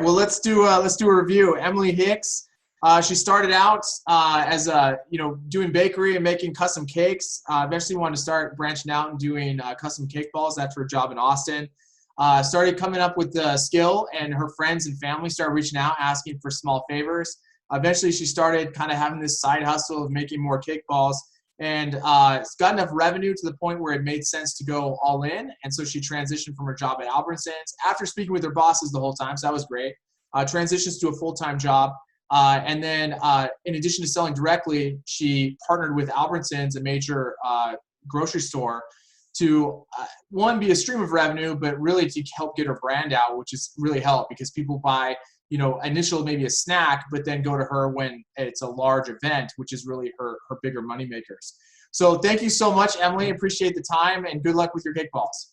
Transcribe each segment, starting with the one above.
Well, let's do a review. Emily Hicks. She started out as doing bakery and making custom cakes. Eventually wanted to start branching out and doing custom cake balls after a job in Austin. Started coming up with the skill, and her friends and family started reaching out asking for small favors. Eventually, she started kind of having this side hustle of making more cake balls, and it's got enough revenue to the point where it made sense to go all in. And so she transitioned from her job at Albertsons after speaking with her bosses the whole time, so that was great. Transitions to a full-time job. And then in addition to selling directly, she partnered with Albertsons, a major grocery store, to one, be a stream of revenue, but really to help get her brand out, which has really helped because people buy, initial maybe a snack, but then go to her when it's a large event, which is really her bigger money makers. So thank you so much, Emily. Appreciate the time, and good luck with your cake balls.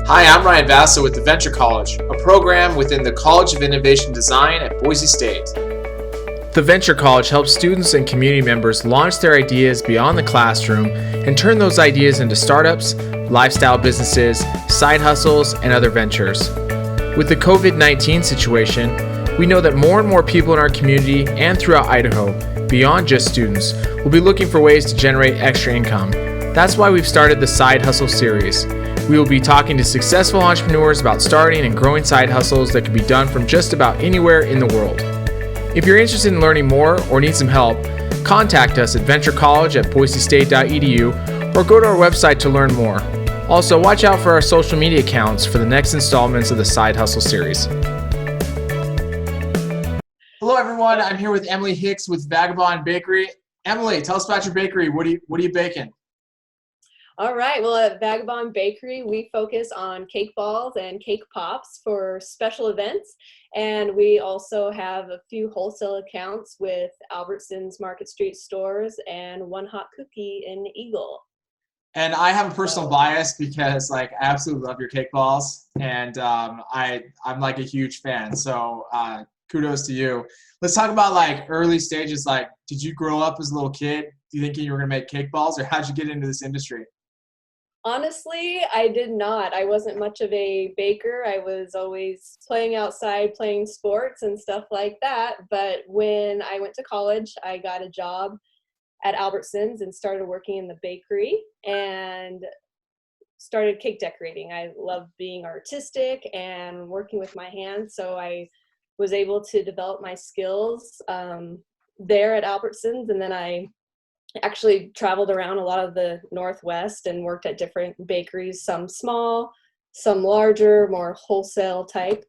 Hi, I'm Ryan Basso with the Venture College, a program within the College of Innovation Design at Boise State. The Venture College helps students and community members launch their ideas beyond the classroom and turn those ideas into startups, lifestyle businesses, side hustles, and other ventures. With the COVID-19 situation, we know that more and more people in our community and throughout Idaho, beyond just students, will be looking for ways to generate extra income. That's why we've started the Side Hustle series. We will be talking to successful entrepreneurs about starting and growing side hustles that can be done from just about anywhere in the world. If you're interested in learning more or need some help, contact us at venturecollege@boisestate.edu or go to our website to learn more. Also, watch out for our social media accounts for the next installments of the Side Hustle series. Hello, everyone. I'm here with Emily Hicks with Vagabond Bakery. Emily, tell us about your bakery. What are you baking? All right. Well, at Vagabond Bakery, we focus on cake balls and cake pops for special events. And we also have a few wholesale accounts with Albertsons Market Street stores and One Hot Cookie in Eagle. And I have a personal bias because I absolutely love your cake balls, and I'm like a huge fan. So kudos to you. Let's talk about early stages. Did you grow up as a little kid thinking you were going to make cake balls, or how'd you get into this industry? Honestly, I did not. I wasn't much of a baker. I was always playing outside, playing sports and stuff like that. But when I went to college, I got a job at Albertsons and started working in the bakery and started cake decorating. I love being artistic and working with my hands, so I was able to develop my skills there at Albertsons, and then I actually traveled around a lot of the Northwest and worked at different bakeries, some small, some larger, more wholesale type,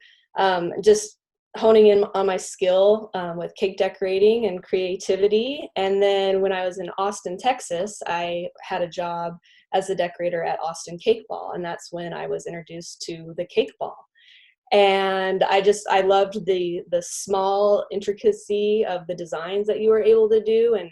just honing in on my skill with cake decorating and creativity. And then when I was in Austin, Texas, I had a job as a decorator at Austin Cake Ball, and that's when I was introduced to the cake ball. And I loved the small intricacy of the designs that you were able to do, and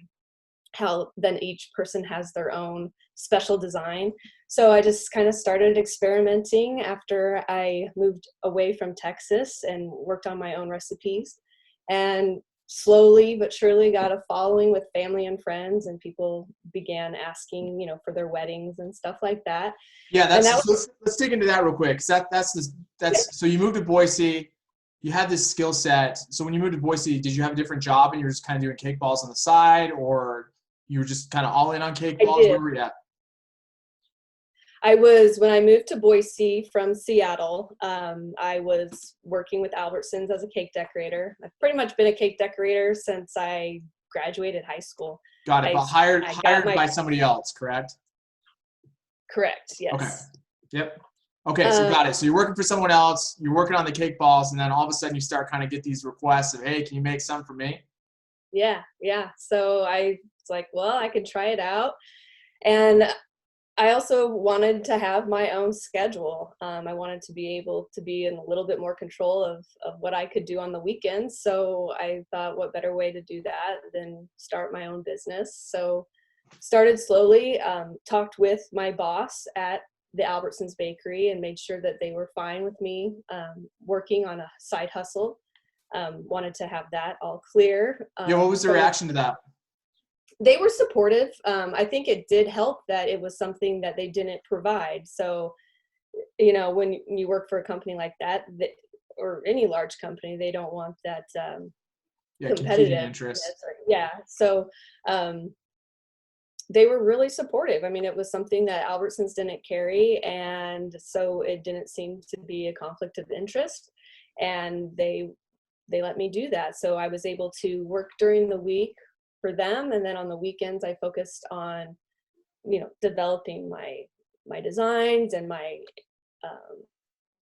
how then each person has their own special design. So I just kind of started experimenting after I moved away from Texas and worked on my own recipes, and slowly but surely got a following with family and friends, and people began asking, for their weddings and stuff like that. Yeah, let's dig into that real quick. So you moved to Boise. You had this skill set. So when you moved to Boise, did you have a different job and you were just kind of doing cake balls on the side, or you were just kind of all in on cake balls? Where were you at? When I moved to Boise from Seattle, I was working with Albertsons as a cake decorator. I've pretty much been a cake decorator since I graduated high school. Got it. But hired by somebody else, correct? Correct, yes. Okay. Yep. Okay, so got it. So you're working for someone else, you're working on the cake balls, and then all of a sudden you start kind of get these requests of, hey, can you make some for me? Yeah. So I was like, well, I could try it out. And I also wanted to have my own schedule. I wanted to be able to be in a little bit more control of what I could do on the weekends. So I thought, what better way to do that than start my own business? So started slowly, talked with my boss at the Albertsons bakery and made sure that they were fine with me working on a side hustle. Wanted to have that all clear. What was the reaction to that? They were supportive. I think it did help that it was something that they didn't provide. So you know, when you work for a company like that, or any large company, they don't want that competing competitiveness. interests. Yeah. So they were really supportive. I mean, it was something that Albertsons didn't carry, and so it didn't seem to be a conflict of interest. And they let me do that. So I was able to work during the week for them, and then on the weekends I focused on, you know, developing my designs and my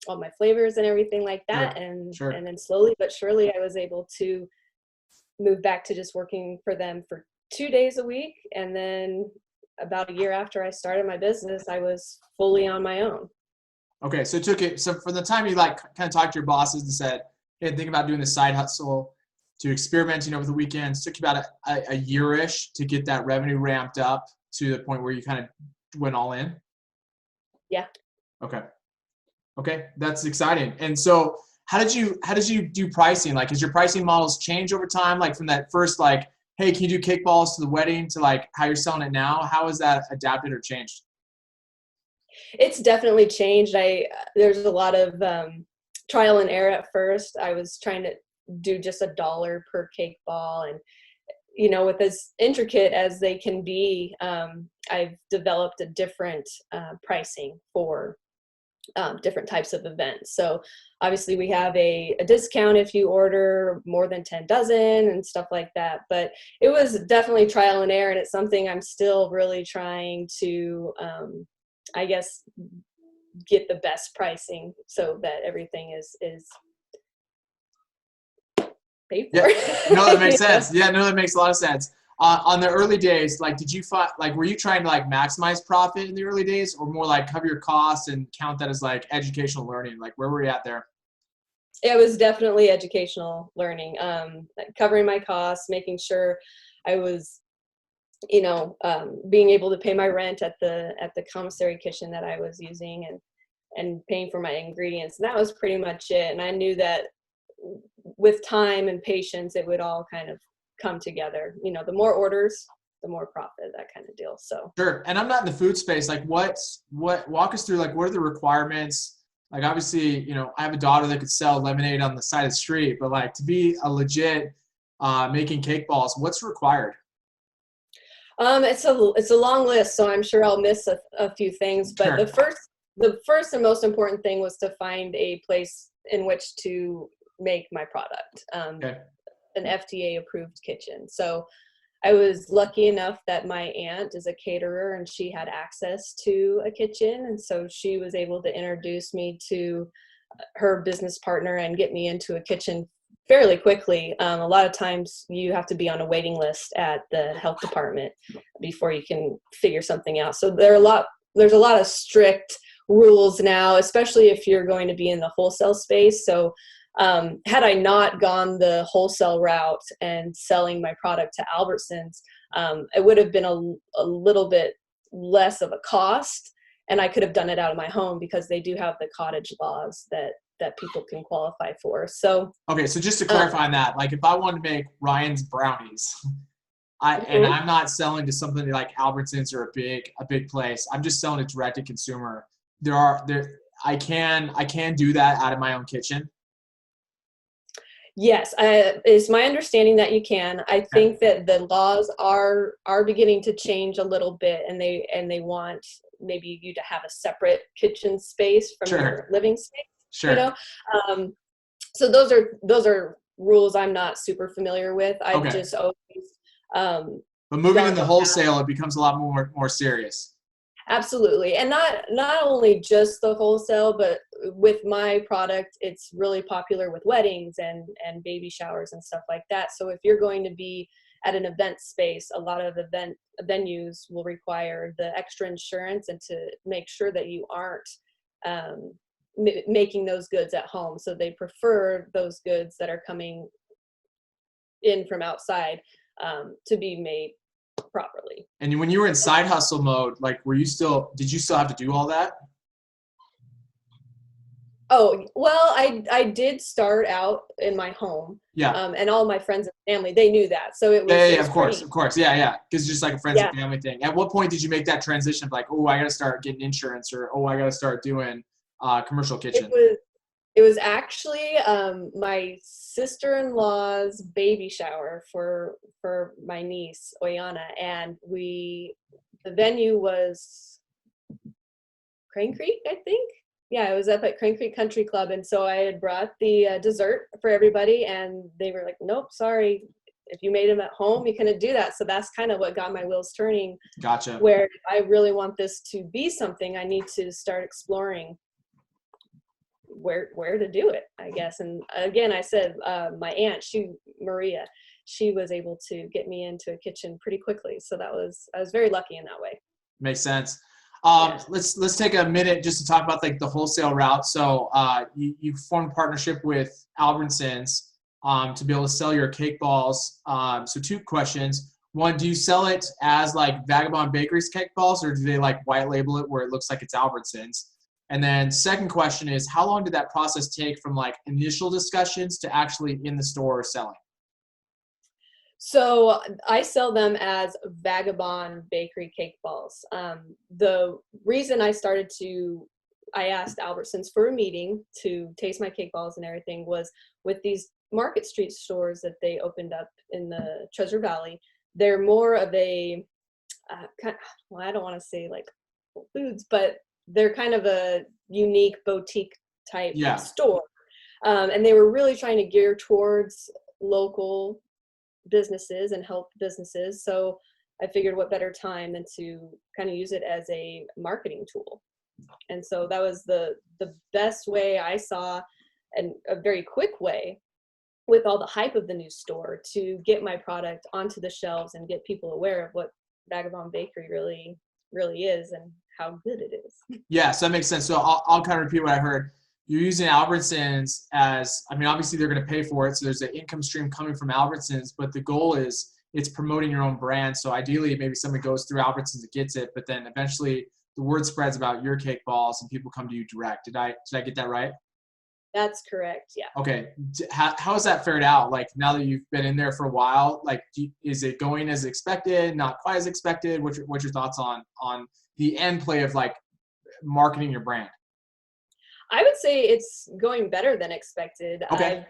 all my flavors and everything like that. Sure. And then slowly but surely I was able to move back to just working for them for 2 days a week. And then about a year after I started my business, I was fully on my own. Okay, so from the time you like kind of talked to your bosses and said, hey, think about doing the side hustle, to experimenting over the weekends, took you about a year-ish to get that revenue ramped up to the point where you kind of went all in? Yeah. Okay, that's exciting. And so how did you do pricing? Like, has your pricing models changed over time? Like from that first, like, hey, can you do kickballs to the wedding, to like how you're selling it now? How has that adapted or changed? It's definitely changed. There's a lot of trial and error at first. I was trying to do just $1 per cake ball, and you know, with as intricate as they can be, I've developed a different pricing for different types of events. So obviously we have a discount if you order more than 10 dozen and stuff like that. But it was definitely trial and error, and it's something I'm still really trying to, I guess, get the best pricing so that everything is paid for. Yeah. No, that makes sense. Yeah, no, that makes a lot of sense. On the early days, like, did you find, like, were you trying to like maximize profit in the early days, or more like cover your costs and count that as like educational learning? Like, where were you at there? It was definitely educational learning, covering my costs, making sure I was, you know, being able to pay my rent at the commissary kitchen that I was using, and paying for my ingredients. And that was pretty much it. And I knew that with time and patience, it would all kind of come together. You know, the more orders, the more profit, that kind of deal. So Sure. And I'm not in the food space. Like, what walk us through, like, what are the requirements? Like, obviously, you know, I have a daughter that could sell lemonade on the side of the street, but like, to be a legit making cake balls, what's required? it's a long list, so I'm sure I'll miss a few things. But Sure. the first and most important thing was to find a place in which to make my product, Okay. an FDA approved kitchen. So I was lucky enough that my aunt is a caterer and she had access to a kitchen. And so she was able to introduce me to her business partner and get me into a kitchen fairly quickly. A lot of times you have to be on a waiting list at the health department before you can figure something out. So there's a lot of strict rules now, especially if you're going to be in the wholesale space. So had I not gone the wholesale route and selling my product to Albertsons, it would have been a little bit less of a cost, and I could have done it out of my home because they do have the cottage laws that people can qualify for. So Okay, so just to clarify on that, like, if I wanted to make Ryan's brownies, Mm-hmm. and I'm not selling to something like Albertsons or a big place, I'm just selling it direct to consumer. I can do that out of my own kitchen. Yes, it's my understanding that you can. I think that the laws are beginning to change a little bit, and they want maybe you to have a separate kitchen space from Sure. your living space. Sure. You know, so those are rules I'm not super familiar with. I've Okay. just always. But moving in the wholesale, it becomes a lot more serious. Absolutely. And not only just the wholesale, but with my product, it's really popular with weddings and baby showers and stuff like that. So if you're going to be at an event space, a lot of venues will require the extra insurance, and to make sure that you aren't making those goods at home. So they prefer those goods that are coming in from outside to be made properly. And when you were in side hustle mode, like, did you still have to do all that? Oh, well, I did start out in my home. Yeah. And all my friends and family, they knew that. So it was. Yeah, of course. Yeah. Because it's just like a friends and family thing. At what point did you make that transition of like, oh, I got to start getting insurance, or, oh, I got to start doing commercial It kitchen? was it was actually my sister-in-law's baby shower for my niece Oyana, and the venue was Crane Creek, I think. Yeah, it was up at Crane Creek Country Club, and so I had brought the dessert for everybody, and they were like, "Nope, sorry. If you made them at home, you couldn't do that." So that's kind of what got my wheels turning. Gotcha. Where if I really want this to be something, I need to start exploring where to do it, I guess. And again, I said my aunt, Maria, she was able to get me into a kitchen pretty quickly. So I was very lucky in that way. Makes sense. Yeah. Let's take a minute just to talk about like the wholesale route. So you formed a partnership with Albertsons to be able to sell your cake balls. So two questions. One, do you sell it as like Vagabond Bakery's cake balls, or do they like white label it where it looks like it's Albertsons? And then second question is, how long did that process take from like initial discussions to actually in the store selling? So I sell them as Vagabond Bakery cake balls. The reason I asked Albertsons for a meeting to taste my cake balls and everything was with these Market Street stores that they opened up in the Treasure Valley. They're more of a, well, I don't want to say like Whole Foods, but they're kind of a unique boutique type Yeah, store. And they were really trying to gear towards local businesses and help businesses. So I figured what better time than to kind of use it as a marketing tool. And so that was the best way I saw, and a very quick way with all the hype of the new store to get my product onto the shelves and get people aware of what Vagabond Bakery really is and how good it is. yeah. So that makes sense. So I'll kind of repeat what I heard. You're using Albertsons as, I mean, obviously they're going to pay for it. So there's an income stream coming from Albertsons, but the goal is it's promoting your own brand. So ideally maybe somebody goes through Albertsons and gets it, but then eventually the word spreads about your cake balls and people come to you direct. Did I get that right? That's correct. Yeah. Okay. How has that fared out? Like now that you've been in there for a while, like is it going as expected? Not quite as expected? What's your thoughts on the end play of like marketing your brand? I would say it's going better than expected. Okay.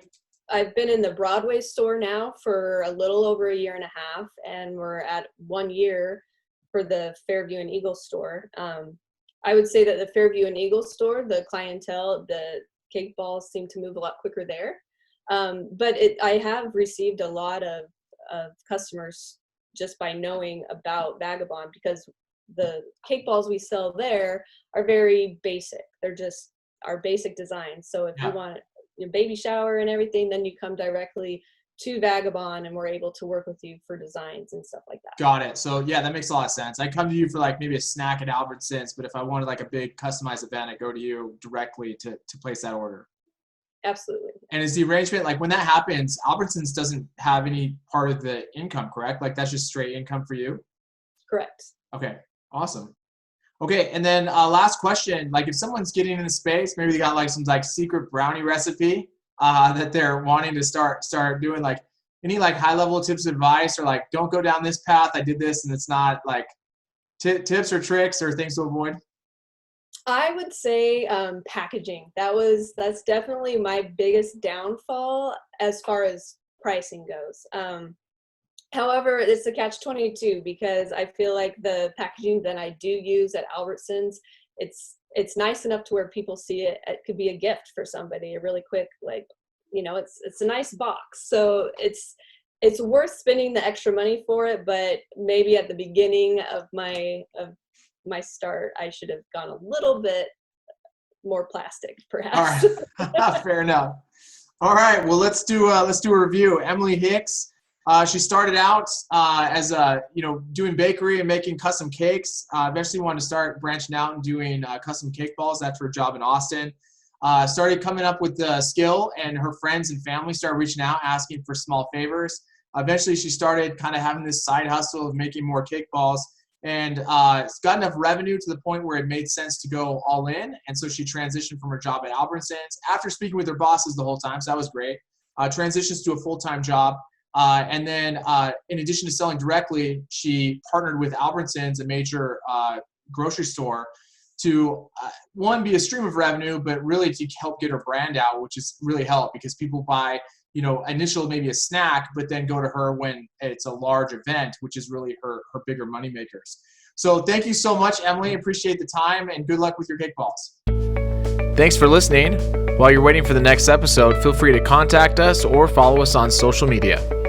I've been in the Broadway store now for a little over a year and a half, and we're at 1 year for the Fairview and Eagle store. I would say that the Fairview and Eagle store, the clientele, the cake balls seem to move a lot quicker there. But I have received a lot of customers just by knowing about Vagabond, because the cake balls we sell there are very basic. They're just our basic design. So if you Yeah. want your baby shower and everything, then you come directly to Vagabond and we're able to work with you for designs and stuff like that. Got it. So yeah, that makes a lot of sense. I come to you for like maybe a snack at Albertsons, but if I wanted like a big customized event, I go to you directly to place that order. Absolutely. And is the arrangement like when that happens, Albertsons doesn't have any part of the income, correct? Like that's just straight income for you? Correct. Okay, awesome. Okay, and then last question, like if someone's getting in the space, maybe they got like some like secret brownie recipe that they're wanting to start doing, like any like high level tips of advice, or like don't go down this path, I did this and it's not, like tips or tricks or things to avoid? I would say packaging. That's definitely my biggest downfall as far as pricing goes. However, it's a catch-22 because I feel like the packaging that I do use at Albertsons, it's nice enough to where people see it. It could be a gift for somebody, a really quick, like, it's a nice box. So it's worth spending the extra money for it, but maybe at the beginning of my start, I should have gone a little bit more plastic, All perhaps. right, fair enough. All right, well let's do a review. Emily Hicks. She started out as doing bakery and making custom cakes. Eventually wanted to start branching out and doing custom cake balls after a job in Austin. Started coming up with the skill, and her friends and family started reaching out asking for small favors. Eventually she started kind of having this side hustle of making more cake balls, and it's got enough revenue to the point where it made sense to go all in. And so she transitioned from her job at Albertsons after speaking with her bosses the whole time, so that was great. Transitions to a full-time job. And then in addition to selling directly, she partnered with Albertsons, a major grocery store, to one, be a stream of revenue, but really to help get her brand out, which is really helped because people buy, initial maybe a snack, but then go to her when it's a large event, which is really her bigger money makers. So thank you so much, Emily. Appreciate the time and good luck with your cake balls. Thanks for listening. While you're waiting for the next episode, feel free to contact us or follow us on social media.